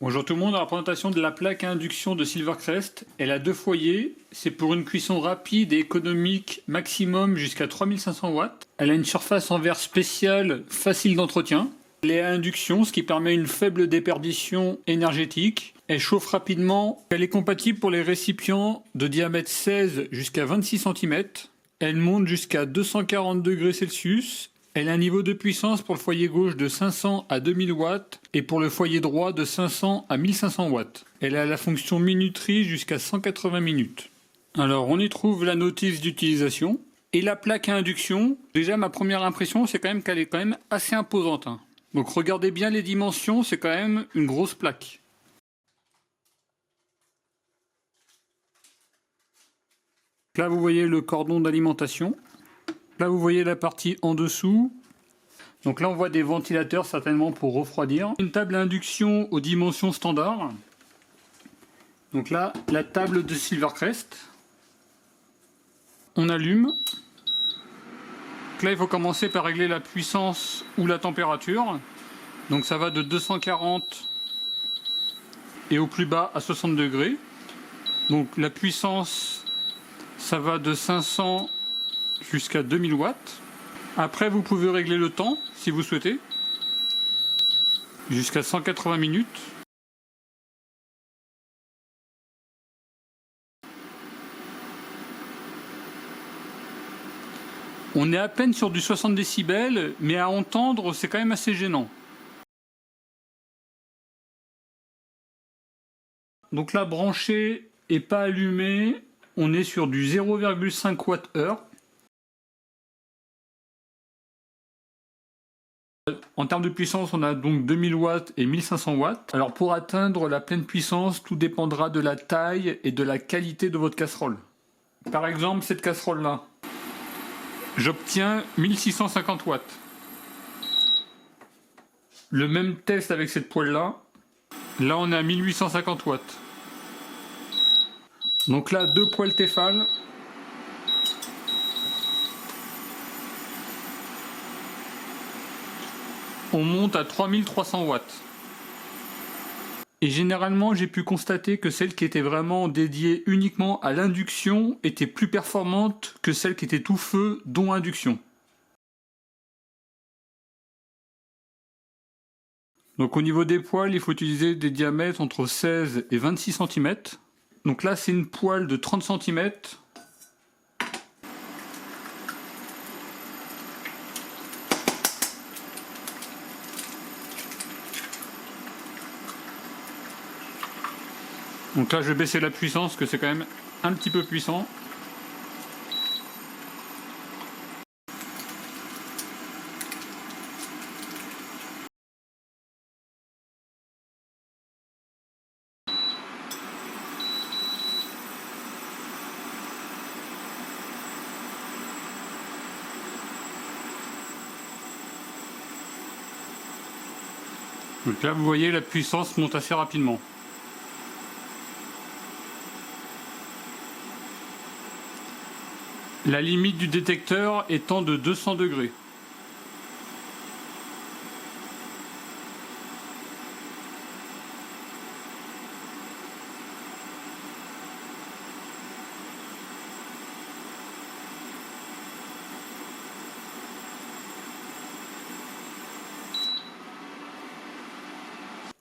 Bonjour tout le monde, à la présentation de la plaque à induction de Silvercrest. Elle a deux foyers, c'est pour une cuisson rapide et économique maximum jusqu'à 3500 watts. Elle a une surface en verre spéciale facile d'entretien. Elle est à induction, ce qui permet une faible déperdition énergétique. Elle chauffe rapidement. Elle est compatible pour les récipients de diamètre 16 jusqu'à 26 cm. Elle monte jusqu'à 240 degrés Celsius. Elle a un niveau de puissance pour le foyer gauche de 500 à 2000 watts et pour le foyer droit de 500 à 1500 watts. Elle a la fonction minuterie jusqu'à 180 minutes. Alors on y trouve la notice d'utilisation et la plaque à induction. Déjà ma première impression c'est quand même qu'elle est quand même assez imposante. Donc regardez bien les dimensions, c'est quand même une grosse plaque. Là vous voyez le cordon d'alimentation. Là, vous voyez la partie en dessous. Donc là, on voit des ventilateurs certainement pour refroidir. Une table à induction aux dimensions standards. Donc là, la table de Silvercrest. On allume. Donc là, il faut commencer par régler la puissance ou la température. Donc ça va de 240 et au plus bas à 60 degrés. Donc la puissance, ça va de 500 jusqu'à 2000 watts. Après, vous pouvez régler le temps, si vous souhaitez, jusqu'à 180 minutes. On est à peine sur du 60 décibels, mais à entendre, c'est quand même assez gênant. Donc là, branché et pas allumé, on est sur du 0,5 Wh. En termes de puissance, on a donc 2000 watts et 1500 watts. Alors pour atteindre la pleine puissance, tout dépendra de la taille et de la qualité de votre casserole. Par exemple, cette casserole-là, j'obtiens 1650 watts. Le même test avec cette poêle-là, là on est à 1850 watts. Donc là, deux poêles Tefal. On monte à 3300 watts. Et généralement, j'ai pu constater que celle qui était vraiment dédiée uniquement à l'induction était plus performante que celle qui était tout feu, dont induction. Donc au niveau des poêles, il faut utiliser des diamètres entre 16 et 26 cm. Donc là, c'est une poêle de 30 cm. Donc là, je vais baisser la puissance, parce que c'est quand même un petit peu puissant. Donc là, vous voyez, la puissance monte assez rapidement. La limite du détecteur étant de 200 degrés.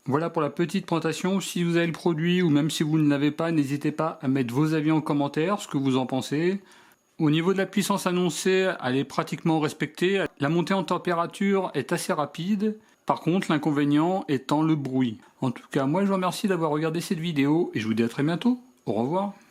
Voilà pour la petite présentation. Si vous avez le produit ou même si vous ne l'avez pas, n'hésitez pas à mettre vos avis en commentaire, ce que vous en pensez. Au niveau de la puissance annoncée, elle est pratiquement respectée. La montée en température est assez rapide. Par contre, l'inconvénient étant le bruit. En tout cas, moi je vous remercie d'avoir regardé cette vidéo et je vous dis à très bientôt. Au revoir.